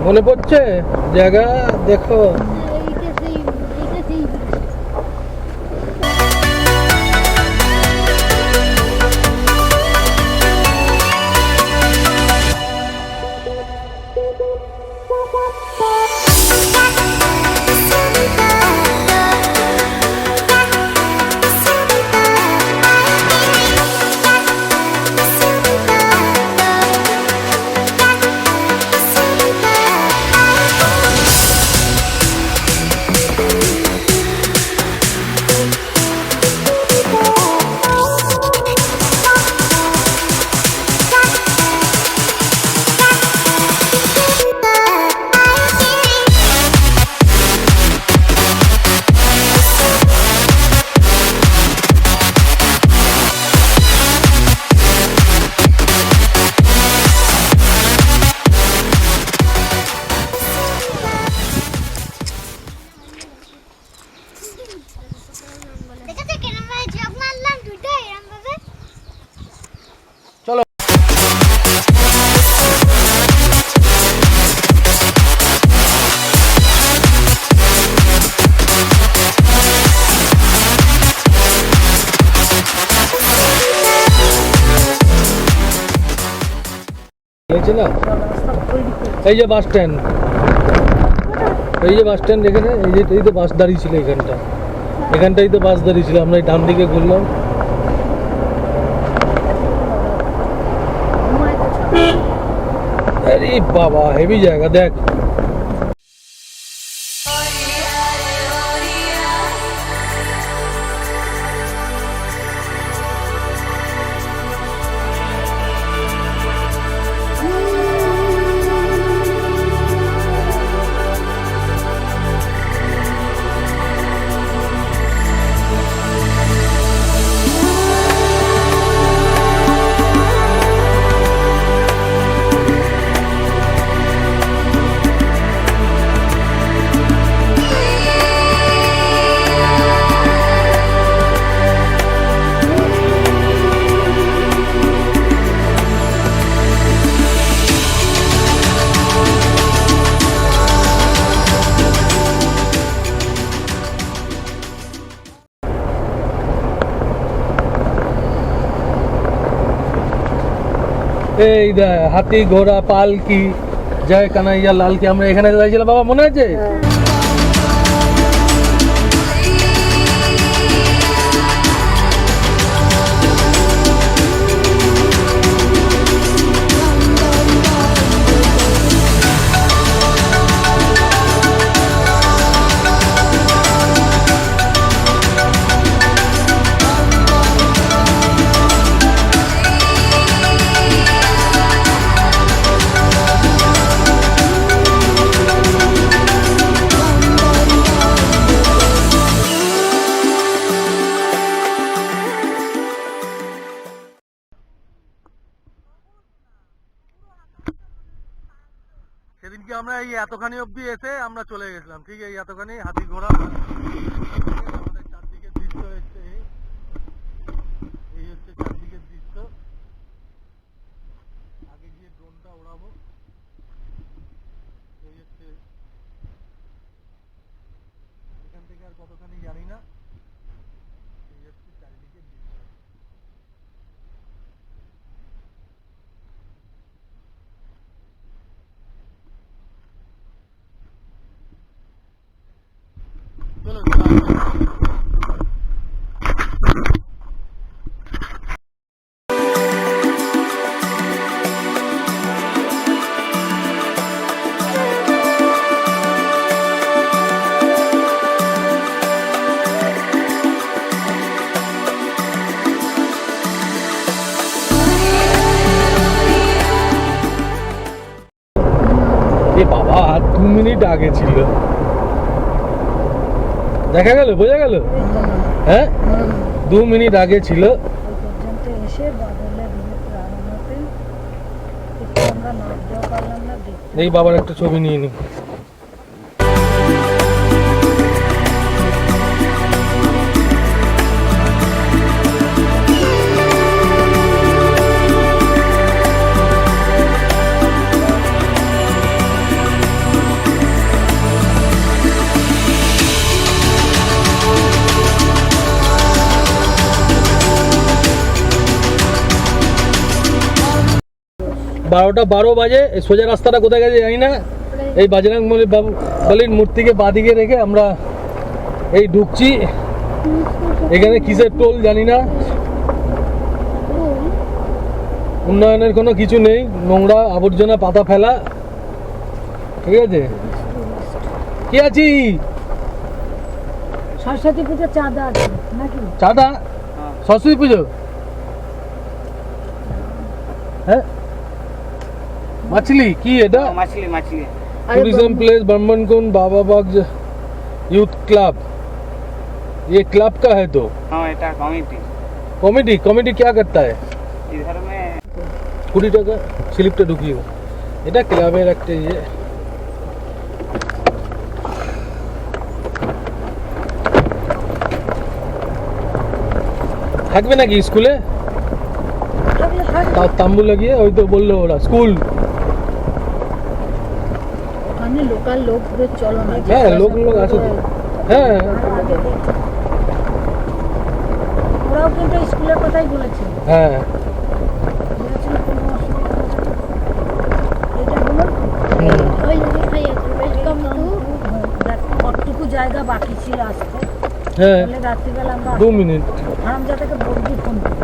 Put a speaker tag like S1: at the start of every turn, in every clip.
S1: মনে পড়ছে জায়গা দেখো। না এই যে বাস স্ট্যান্ড, এই যে বাস স্ট্যান্ড এখানে, এই তো বাস দাঁড়িয়ে ছিল এখানটাই তো বাস দাঁড়িয়ে ছিল। আমরা এই ডান দিকে ঘুরলাম। আরে বাবা হেভি জায়গা দেখ। এই হাতি ঘোড়া পালকি জয় কানাইয়া লালকি, আমরা এখানে যাইছিলাম বাবা, মনে আছে? সেদিনকে আমরা এই এতখানি অবধি এসে আমরা চলে গেছিলাম, ঠিক এই এতখানি হাতি ঘোড়া। আমাদের চারদিকের দৃশ্য হচ্ছে এই হচ্ছে চারদিকের দৃশ্য। আগে গিয়ে ড্রোনটা ওড়াবো। এই হচ্ছে এখান থেকে আর কতখানি জানি না। এই হচ্ছে চারিদিকের দৃশ্য। চলো বাবা 2 মিনিট আগে ছিল, দেখা গেল, বোঝা গেল। হ্যাঁ 2 মিনিট আগে ছিল। এই বাবার একটা ছবি নিয়ে নি। 12:12 বাজে। সোজা রাস্তাটা কোথায় গেছে জানি না। এই বাজরং বলির মূর্তিকে বাদিকে রেখে আমরা এই ঢুকছি। এখানে কিসের টোল জানি না, উন্নয়নের কোনো কিছু নেই, নোংরা আবর্জনা পাতা ফেলা। ঠিক আছে, কি আছি?
S2: সরস্বতী পুজো চাঁদা আছে নাকি?
S1: চাঁদা? সরস্বতী পুজো? হ্যাঁ, মাছলি কি এটা?
S3: মাছলি মাছলি
S1: टूरिज्म प्लेस ब्राह्मण कुंड बाबा बाग यूथ क्लब, ये क्लब का है तो?
S3: हाँ এটা কমিটি।
S1: कॉमेडी कॉमेडी क्या करता है?
S3: इधर में
S1: 20 টাকা স্লিপটা ঢুকিও। এটা ক্লাবের একটা ইয়ে। থাকবে নাকি স্কুলে? তাম্বু লাগিয়ে, ওই তো বললো ওরা স্কুল।
S2: ওখানে লোকাল লোকদের চলো না।
S1: হ্যাঁ, লোক আছে তো। হ্যাঁ,
S2: ওরাও কিন্তু স্কুলের কথাই বলেছে।
S1: হ্যাঁ,
S2: বলেছিল কোনো অসুবিধা নেই। এটা হলো ওই লেখাই আছে ওয়েলকাম টু, কতটুকু জায়গা বাকি ছিল আসতে।
S1: হ্যাঁ,
S2: তাহলে রাত্রিবেলা আমরা
S1: 2 মিনিট।
S2: হারামজাদাকে বলবি ফোন করে।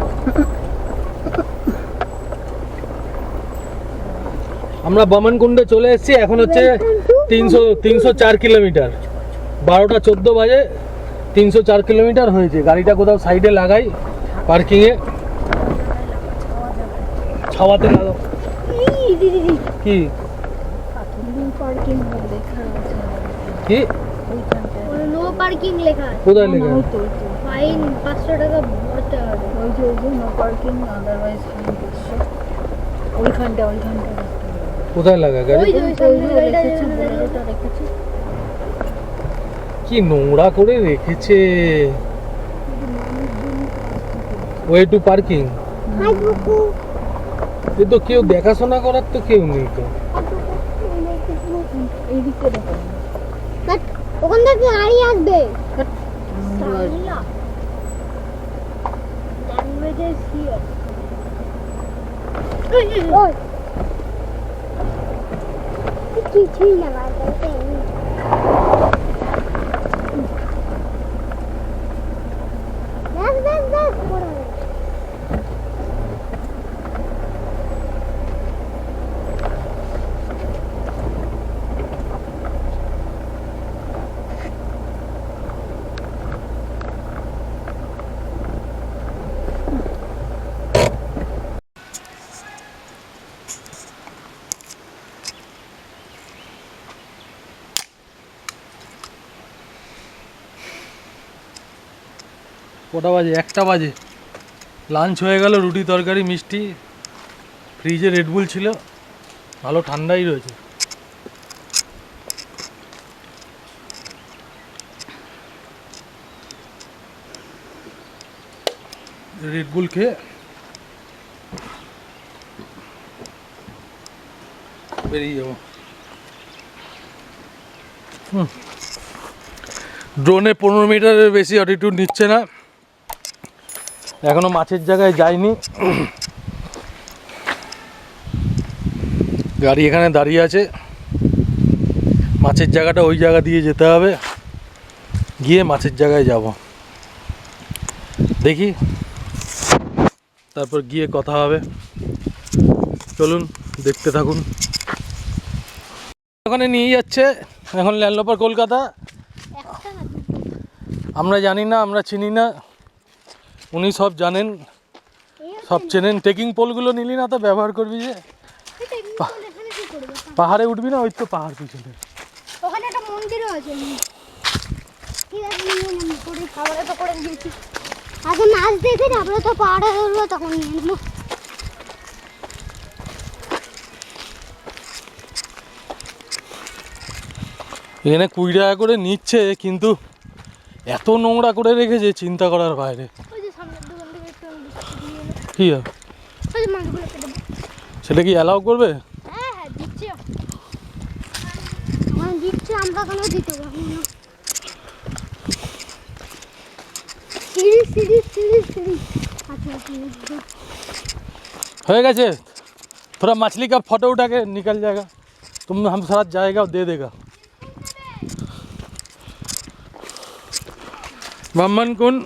S1: আমরা বামন কুণ্ডে চলে এসেছি। এখন হচ্ছে 304 কিলোমিটার। 12:14 বাজে, 304 কিলোমিটার হয়েছে। গাড়িটা কোথাও সাইডে লাগাই, পার্কিংয়ে। ছাওয়াতে লাগাও। কি
S2: পার্কিং লেখা আছে
S1: কি
S2: ওইখানটায়। নো পার্কিং লেখা আছে।
S1: কোথায় লেখা?
S2: ফাইন 500 টাকা ভরতে হবে। ওই যে নো পার্কিং, আদারওয়াইজ ফাইন 500। ওইখানটা
S1: কোথায় লাগা গাড়ি?
S2: ওই যে ওই সামনে গাড়িটা বোলেরোটা রেখেছে।
S1: কি নোংরা করে রেখেছে। Way to parking. এ তো কেউ দেখাশোনা করার তো কেউ নেই তো।
S2: এইদিকে দেখো,
S4: ওখান থেকে গাড়ি আসবে।
S2: Languages here.
S4: কিছুই না বাড়িতে।
S1: কটা বাজে? 1টা বাজে। লাঞ্চ হয়ে গেল, রুটি তরকারি মিষ্টি। ফ্রিজে রেডবুল ছিল, ভালো ঠান্ডাই রয়েছে। রেডবুল খেয়ে বেরিয়ে যাবো। ড্রোনে 15 মিটারের বেশি অল্টিটিউড নিচ্ছে না। এখনো মাছের জায়গায় যায়নি। গাড়ি এখানে দাঁড়িয়ে আছে। মাছের জায়গাটা ওই জায়গা দিয়ে যেতে হবে, গিয়ে মাছের জায়গায় যাব। দেখি, তারপর গিয়ে কথা হবে। চলুন দেখতে থাকুন। ওখানে নিয়ে যাচ্ছে। এখন ল্যান্ডলোপার কলকাতা। আমরা জানি না, আমরা চিনি না, উনি সব জানেন, সব চেনেন। ট্রেকিং পোলগুলো নিলি না তো ব্যবহার করবি যে? পাহাড়ে উঠবি না? ওই তো পাহাড় পিছনে।
S4: ওখানে একটা মন্দিরও আছে। ঠিক আছে, করে খাবারে তো করে দিয়েছি। আগে মাছ দেখে তারপরে তো পাহাড়ে উঠবো, তখন নিয়ে নেবো।
S1: এখানে 20 টাকা করে নিচ্ছে, কিন্তু এত নোংরা করে রেখেছে চিন্তা করার বাইরে।
S4: ওই যে সামনের দোকান থেকে একটু দিয়ে এলো।
S1: কি
S4: ওই যে মাছগুলো কেটে দেবো।
S1: সেটা কি অ্যালাউ করবে?
S4: হ্যাঁ হ্যাঁ দিচ্ছি। আমার দিচ্ছে, আমরা কেন দিতে পারবো না? সিঁড়ি। আচ্ছা
S1: হয়ে গেছে थोड़ा मछली का फोटो उठा के निकल जाएगा, तुम हम साथ जाएगा और दे देगा। ब्राह्मण कुंड